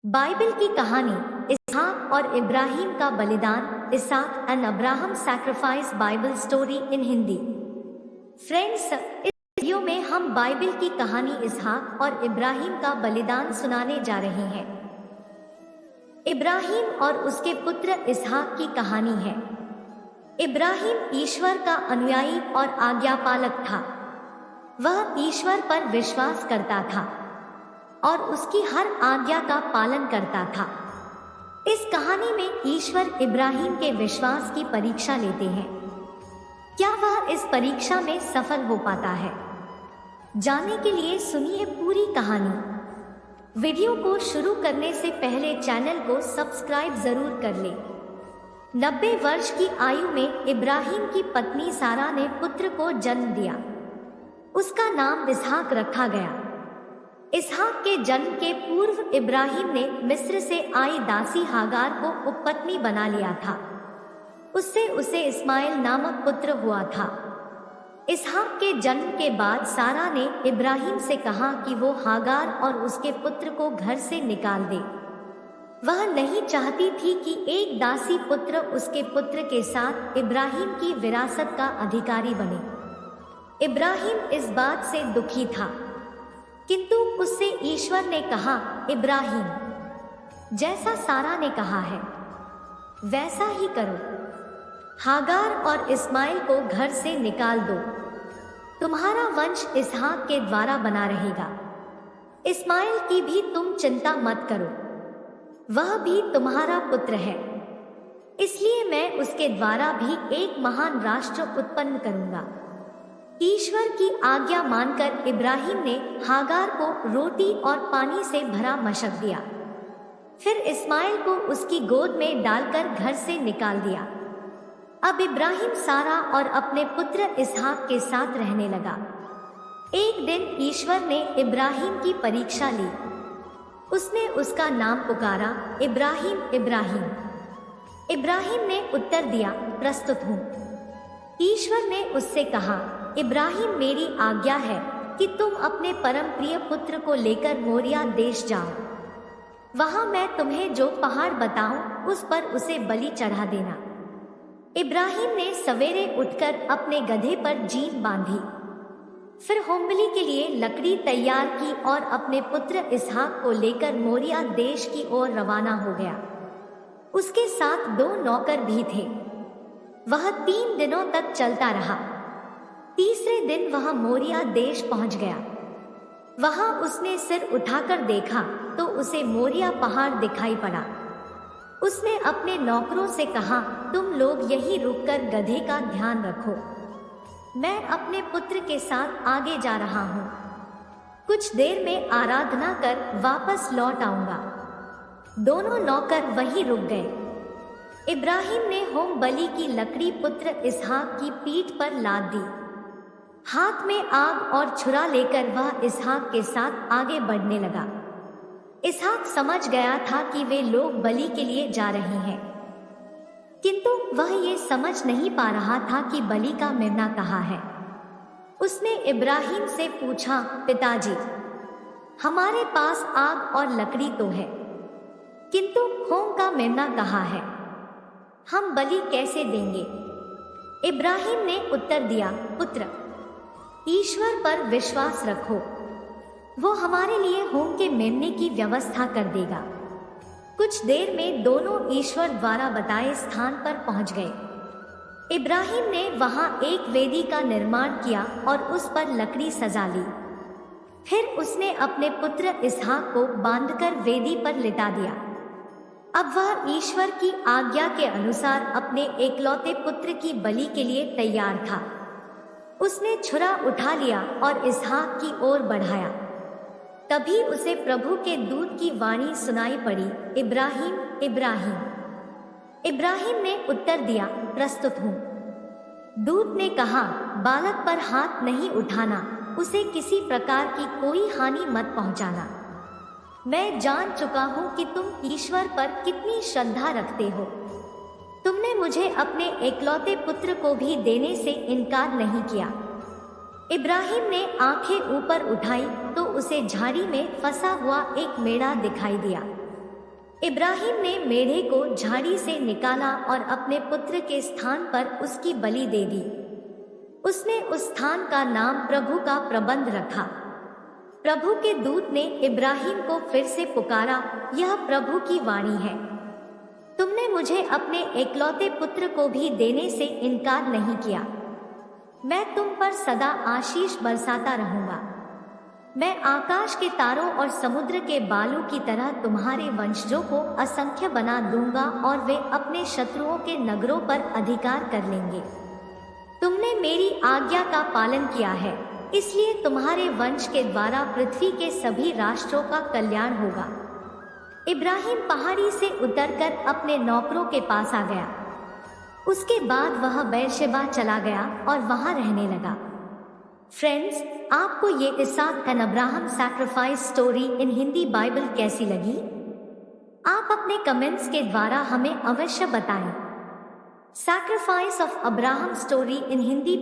Bible की कहानी इसहाक और इब्राहिम का बलिदान। Ishaq and Abraham sacrifice Bible story in Hindi. Friends, इस वीडियो में हम बाइबल की कहानी इसहाक और इब्राहिम का बलिदान सुनाने जा रहे हैं। इब्राहिम और उसके पुत्र इसहाक की कहानी है। इब्राहिम ईश्वर का अनुयायी और आज्ञापालक था। वह ईश्वर पर विश्वास करता था और उसकी हर आज्ञा का पालन करता था। इस कहानी में ईश्वर इब्राहिम के विश्वास की परीक्षा लेते हैं। क्या वह इस परीक्षा में सफल हो पाता है? जानने के लिए सुनिए पूरी कहानी। वीडियो को शुरू करने से पहले चैनल को सब्सक्राइब जरूर कर ले। 90 वर्ष की आयु में इब्राहिम की पत्नी सारा ने पुत्र को जन्म दिया। उसका नाम इसहाक रखा गया। इसहाक के जन्म के पूर्व इब्राहिम ने मिस्र से आई दासी हागार को उपपत्नी बना लिया था। उससे उसे इस्माइल नामक पुत्र हुआ था। इसहाक के जन्म के बाद सारा ने इब्राहिम से कहा कि वो हागार और उसके पुत्र को घर से निकाल दे। वह नहीं चाहती थी कि एक दासी पुत्र उसके पुत्र के साथ इब्राहिम की विरासत का अधिकारी बने। इब्राहिम इस बात से दुखी था, किंतु उससे ईश्वर ने कहा, इब्राहिम, जैसा सारा ने कहा है वैसा ही करो। हागार और इस्माइल को घर से निकाल दो। तुम्हारा वंश इसहाक के द्वारा बना रहेगा। इस्माइल की भी तुम चिंता मत करो, वह भी तुम्हारा पुत्र है। इसलिए मैं उसके द्वारा भी एक महान राष्ट्र उत्पन्न करूंगा। ईश्वर की आज्ञा मानकर इब्राहिम ने हागार को रोटी और पानी से भरा मशक दिया। फिर इस्माइल को उसकी गोद में डालकर घर से निकाल दिया। अब इब्राहिम सारा और अपने पुत्र इसहाक के साथ रहने लगा। एक दिन ईश्वर ने इब्राहिम की परीक्षा ली। उसने उसका नाम पुकारा, इब्राहिम, इब्राहिम। इब्राहिम ने उत्तर दिया, प्रस्तुत हूँ। ईश्वर ने उससे कहा, इब्राहिम, मेरी आज्ञा है कि तुम अपने परम प्रिय पुत्र को लेकर मोरिया देश जाओ। वहां मैं तुम्हें जो पहाड़ बताऊं उस पर उसे बलि चढ़ा देना। इब्राहिम ने सवेरे उठकर अपने गधे पर जीन बांधी, फिर होमबलि के लिए लकड़ी तैयार की और अपने पुत्र इसहाक को लेकर मोरिया देश की ओर रवाना हो गया। उसके साथ 2 नौकर भी थे। वह 3 दिनों तक चलता रहा। तीसरे दिन वह मोरिया देश पहुंच गया। वहां उसने सिर उठाकर देखा तो उसे मोरिया पहाड़ दिखाई पड़ा। उसने अपने नौकरों से कहा, तुम लोग यहीं रुककर गधे का ध्यान रखो, मैं अपने पुत्र के साथ आगे जा रहा हूं। कुछ देर में आराधना कर वापस लौट आऊंगा। दोनों नौकर वहीं रुक गए। इब्राहिम ने होम बलि की लकड़ी पुत्र इसहाक की पीठ पर लाद दी। हाथ में आग और छुरा लेकर वह इसहाक के साथ आगे बढ़ने लगा। इसहाक समझ गया था कि वे लोग बलि के लिए जा रहे हैं, किंतु वह ये समझ नहीं पा रहा था कि बलि का मेमना कहाँ है। उसने इब्राहिम से पूछा, पिताजी, हमारे पास आग और लकड़ी तो है, किंतु होम का मेमना कहाँ है? हम बलि कैसे देंगे? इब्राहिम ने उत्तर दिया, पुत्र, ईश्वर पर विश्वास रखो, वो हमारे लिए होम के मेमने की व्यवस्था कर देगा। कुछ देर में दोनों ईश्वर द्वारा बताए स्थान पर पहुंच गए। इब्राहिम ने वहां एक वेदी का निर्माण किया और उस पर लकड़ी सजा ली। फिर उसने अपने पुत्र इसहाक को बांधकर वेदी पर लिटा दिया। अब वह ईश्वर की आज्ञा के अनुसार अपने एकलौते पुत्र की बलि के लिए तैयार था। उसने छुरा उठा लिया और इसहाक की ओर बढ़ाया। तभी उसे प्रभु के दूत की वाणी सुनाई पड़ी, इब्राहिम, इब्राहिम। इब्राहिम ने उत्तर दिया, प्रस्तुत हूँ। दूत ने कहा, बालक पर हाथ नहीं उठाना, उसे किसी प्रकार की कोई हानि मत पहुंचाना। मैं जान चुका हूं कि तुम ईश्वर पर कितनी श्रद्धा रखते हो। तुमने मुझे अपने एकलौते पुत्र को भी देने से इनकार नहीं किया। इब्राहिम ने आंखें ऊपर उठाई तो उसे झाड़ी में फंसा हुआ एक मेढ़ा दिखाई दिया। इब्राहिम ने मेढ़े को झाड़ी से निकाला और अपने पुत्र के स्थान पर उसकी बलि दे दी। उसने उस स्थान का नाम प्रभु का प्रबंध रखा। प्रभु के दूत ने इब्राहिम को फिर से पुकारा, यह प्रभु की वाणी है, तुमने मुझे अपने एकलौते पुत्र को भी देने से इनकार नहीं किया। मैं तुम पर सदा आशीष बरसाता रहूंगा। मैं आकाश के तारों और समुद्र के बालू की तरह तुम्हारे वंशजों को असंख्य बना दूंगा और वे अपने शत्रुओं के नगरों पर अधिकार कर लेंगे। तुमने मेरी आज्ञा का पालन किया है, इसलिए तुम्हारे वंश के द्वारा पृथ्वी के सभी राष्ट्रों का कल्याण होगा। इब्राहिम पहाड़ी से उतरकर अपने नौकरों के पास आ गया। उसके बाद वह बेरशेबा चला गया और वहां रहने लगा। फ्रेंड्स, आपको ये Ishaq and Abraham sacrifice story in Hindi Bible कैसी लगी? आप अपने कमेंट्स के द्वारा हमें अवश्य बताएं। Sacrifice of Abraham story in Hindi